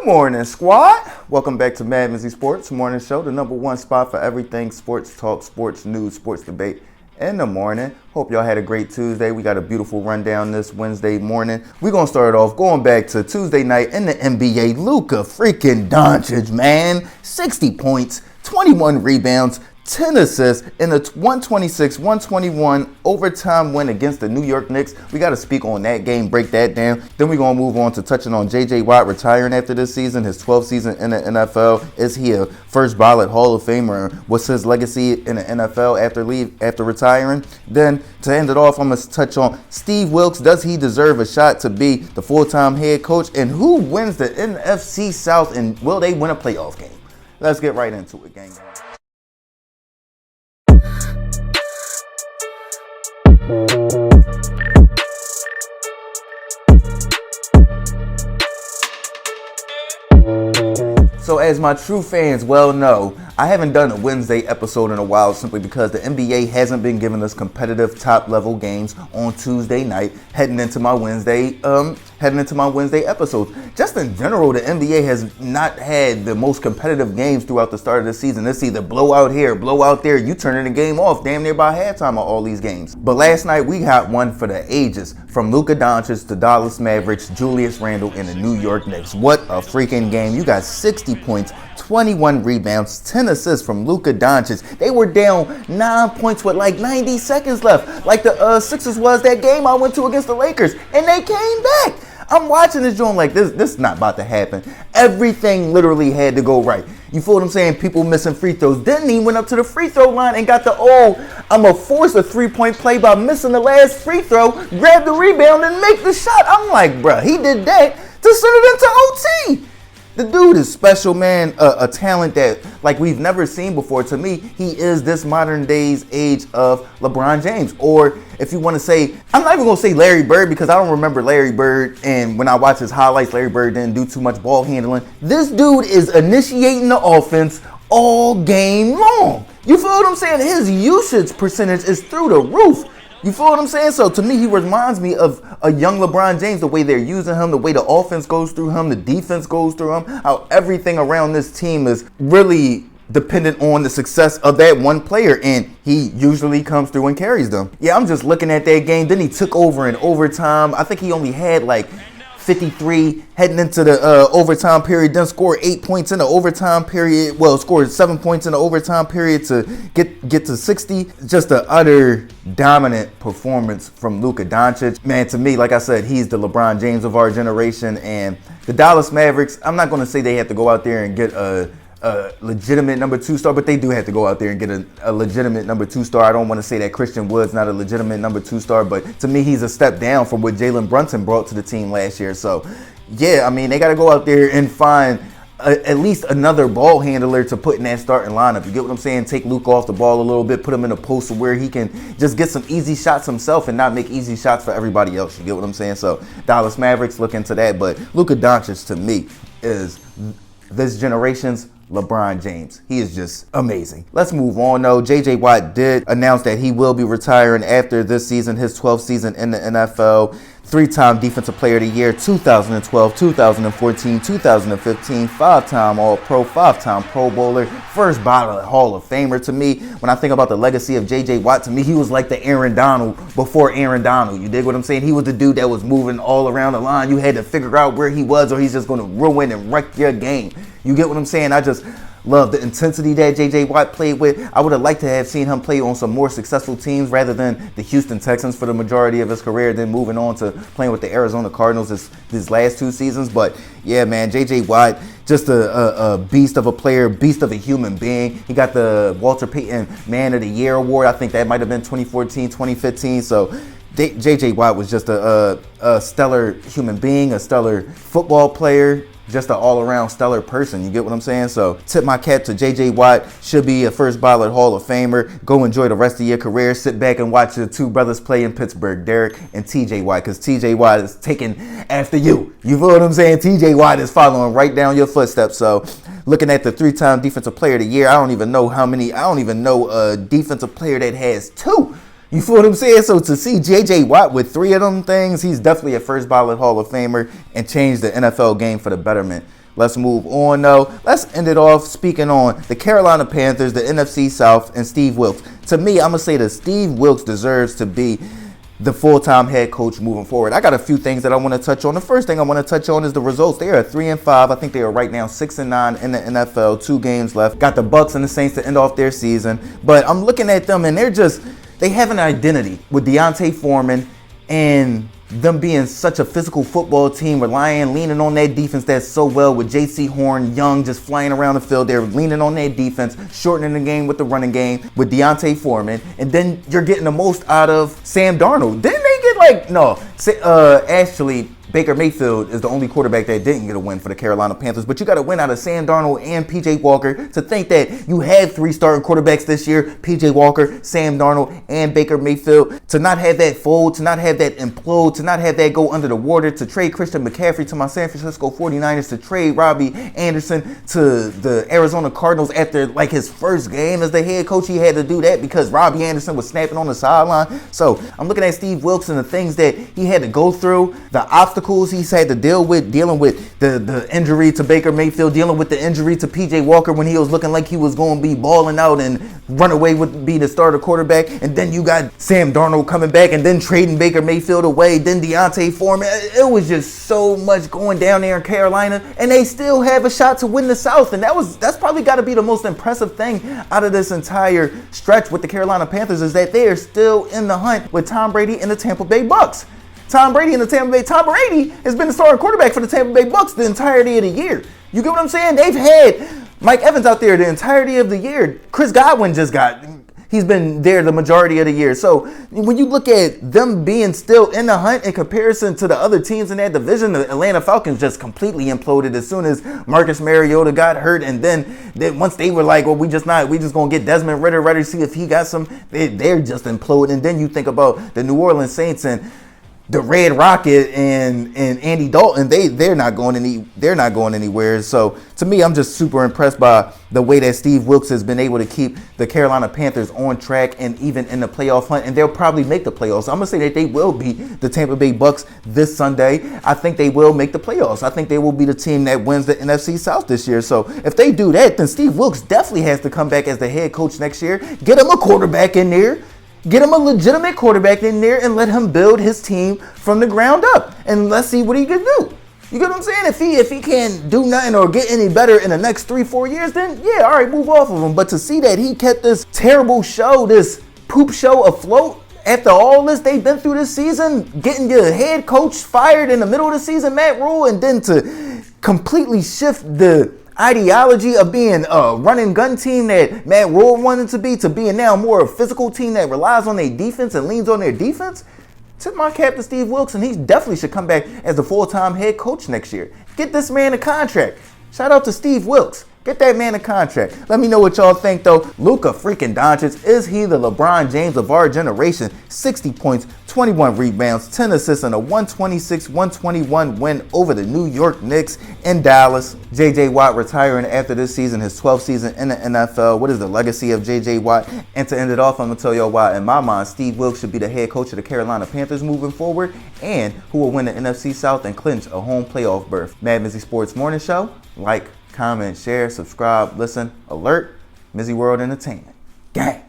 Good morning, squad. Welcome back to MadMizzy Sports Morning Show, the number one spot for everything sports talk, sports news, sports debate in the morning. Hope y'all had a great Tuesday. We got a beautiful rundown this Wednesday morning. We're going to start off going back to Tuesday night in the NBA. Luka freaking Doncic, man. 60 points, 21 rebounds, 10 assists in a 126-121 overtime win against the New York Knicks. We got to speak on that game, break that down. Then we're going to move on to touching on J.J. Watt retiring after this season, his 12th season in the NFL. Is he a first ballot Hall of Famer? What's his legacy in the NFL after retiring? Then to end it off, I'm going to touch on Steve Wilkes. Does he deserve a shot to be the full-time head coach? And who wins the NFC South, and will they win a playoff game? Let's get right into it, gang. So as my true fans well know, I haven't done a Wednesday episode in a while simply because the NBA hasn't been giving us competitive top-level games on Tuesday night heading into my Wednesday episodes. Just in general, the NBA has not had the most competitive games throughout the start of the season. It's either blowout here, blowout there. You turning the game off damn near by halftime of all these games. But last night we got one for the ages. From Luka Doncic to Dallas Mavericks, Julius Randle and the New York Knicks. What a freaking game. You got 60 points, 21 rebounds, 10 assists from Luka Doncic. They were down 9 points with like 90 seconds left. Like the Sixers was that game I went to against the Lakers. And they came back. I'm watching this joint like this is not about to happen. Everything literally had to go right. You feel what I'm saying? People missing free throws. Then he went up to the free throw line and got the I'm going to force a three-point play by missing the last free throw, grab the rebound, and make the shot. I'm like, bruh, he did that to send it into OT. The dude is special, man. A talent that like we've never seen before. To me, he is this modern day's age of LeBron James. Or if you want to say, I'm not even going to say Larry Bird because I don't remember Larry Bird. And when I watch his highlights, Larry Bird didn't do too much ball handling. This dude is initiating the offense all game long. You feel what I'm saying? His usage percentage is through the roof. You feel what I'm saying? So to me, he reminds me of a young LeBron James, the way they're using him, the way the offense goes through him, the defense goes through him, how everything around this team is really dependent on the success of that one player, and he usually comes through and carries them. Yeah, I'm just looking at that game. Then he took over in overtime. I think he only had like 53 heading into the overtime period, then scored 8 points in the overtime period. Well, scored 7 points in the overtime period to get to 60. Just an utter dominant performance from Luka Doncic. Man, to me, like I said, he's the LeBron James of our generation. And the Dallas Mavericks, I'm not going to say they have to go out there and get a legitimate number 2 star, but they do have to go out there and get a legitimate number 2 star. I don't want to say that Christian Wood's not a legitimate number 2 star, but to me, he's a step down from what Jalen Brunson brought to the team last year. So, yeah, I mean, they got to go out there and find at least another ball handler to put in that starting lineup. You get what I'm saying? Take Luka off the ball a little bit, put him in a post where he can just get some easy shots himself and not make easy shots for everybody else. You get what I'm saying? So, Dallas Mavericks look into that, but Luka Doncic to me is this generation's LeBron James. He is just amazing. Let's move on though. J.J. Watt did announce that he will be retiring after this season, his 12th season in the NFL. 3-time Defensive Player of the Year, 2012, 2014, 2015, 5-time All-Pro, 5-time Pro Bowler, first ballot Hall of Famer. To me, when I think about the legacy of J.J. Watt, to me, he was like the Aaron Donald before Aaron Donald. You dig what I'm saying? He was the dude that was moving all around the line. You had to figure out where he was or he's just going to ruin and wreck your game. You get what I'm saying? I just love the intensity that J.J. Watt played with. I would have liked to have seen him play on some more successful teams rather than the Houston Texans for the majority of his career, then moving on to playing with the Arizona Cardinals his last 2 seasons. But yeah, man, J.J. Watt, just a beast of a player, beast of a human being. He got the Walter Payton Man of the Year award. I think that might have been 2014, 2015. So J.J. Watt was just a stellar human being, a stellar football player, just an all-around stellar person. You get what I'm saying? So tip my cap to J.J. Watt. Should be a first ballot Hall of Famer. Go enjoy the rest of your career. Sit back and watch the 2 brothers play in Pittsburgh, Derek and T.J. Watt, because T.J. Watt is taking after you. You feel what I'm saying? T.J. Watt is following right down your footsteps. So looking at the 3-time Defensive Player of the Year, I don't even know a defensive player that has 2. You feel what I'm saying? So to see J.J. Watt with 3 of them things, he's definitely a first ballot Hall of Famer and changed the NFL game for the betterment. Let's move on, though. Let's end it off speaking on the Carolina Panthers, the NFC South, and Steve Wilkes. To me, I'm going to say that Steve Wilkes deserves to be the full-time head coach moving forward. I got a few things that I want to touch on. The first thing I want to touch on is the results. They are 3-5. I think they are right now 6-9 in the NFL. 2 games left. Got the Bucks and the Saints to end off their season. But I'm looking at them, and they have an identity with D'Onta Foreman and them being such a physical football team, leaning on that defense that's so well with J.C. Horn, Young just flying around the field. They're leaning on that defense, shortening the game with the running game with D'Onta Foreman, and then you're getting the most out of Sam Darnold. Didn't they get actually Baker Mayfield is the only quarterback that didn't get a win for the Carolina Panthers, but you got a win out of Sam Darnold and P.J. Walker. To think that you had 3 starting quarterbacks this year, P.J. Walker, Sam Darnold, and Baker Mayfield, to not have that fold, to not have that implode, to not have that go under the water, to trade Christian McCaffrey to my San Francisco 49ers, to trade Robbie Anderson to the Arizona Cardinals after like his first game as the head coach. He had to do that because Robbie Anderson was snapping on the sideline. So I'm looking at Steve Wilkes and the things that he had to go through, the obstacles he's had to dealing with the injury to Baker Mayfield, dealing with the injury to P.J. Walker when he was looking like he was going to be balling out and run away with be the starter quarterback. And then you got Sam Darnold coming back and then trading Baker Mayfield away, then D'Onta Foreman. It was just so much going down there in Carolina, and they still have a shot to win the South. And that's probably got to be the most impressive thing out of this entire stretch with the Carolina Panthers, is that they are still in the hunt with Tom Brady and the Tampa Bay Bucks. Tom Brady has been the starting quarterback for the Tampa Bay Bucks the entirety of the year. You get what I'm saying? They've had Mike Evans out there the entirety of the year. Chris Godwin he's been there the majority of the year. So when you look at them being still in the hunt in comparison to the other teams in that division, the Atlanta Falcons just completely imploded as soon as Marcus Mariota got hurt. And then once they were like, well, we just going to get Desmond Ridder ready to see if he got some, they're just imploding. And then you think about the New Orleans Saints and the Red Rocket and Andy Dalton, they're not going anywhere. So to me, I'm just super impressed by the way that Steve Wilkes has been able to keep the Carolina Panthers on track and even in the playoff hunt, and they'll probably make the playoffs. I'm gonna say that they will beat the Tampa Bay Bucks this Sunday. I think they will make the playoffs. I think they will be the team that wins the NFC South this year. So if they do that, then Steve Wilkes definitely has to come back as the head coach next year. Get him a quarterback in there. Get him a legitimate quarterback in there and let him build his team from the ground up. And let's see what he can do. You get what I'm saying? If he can't do nothing or get any better in the next 3-4 years, then yeah, all right, move off of him. But to see that he kept this terrible show, this poop show afloat after all this they've been through this season, getting your head coach fired in the middle of the season, Matt Rule, and then to completely shift the ideology of being a run and gun team that Matt Rule wanted to being now more a physical team that relies on their defense and leans on their defense. Tip my cap to Steve Wilkes, and he definitely should come back as the full-time head coach next year. Get this man a contract. Shout out to Steve Wilkes. Get that man a contract. Let me know what y'all think, though. Luka freaking Doncic, is he the LeBron James of our generation? 60 points, 21 rebounds, 10 assists, and a 126-121 win over the New York Knicks in Dallas. J.J. Watt retiring after this season, his 12th season in the NFL. What is the legacy of J.J. Watt? And to end it off, I'm going to tell y'all why, in my mind, Steve Wilkes should be the head coach of the Carolina Panthers moving forward, and who will win the NFC South and clinch a home playoff berth. MadMizzy Sports Morning Show. Like, comment, share, subscribe, listen, alert, MizzyWorld Entertainment. Gang.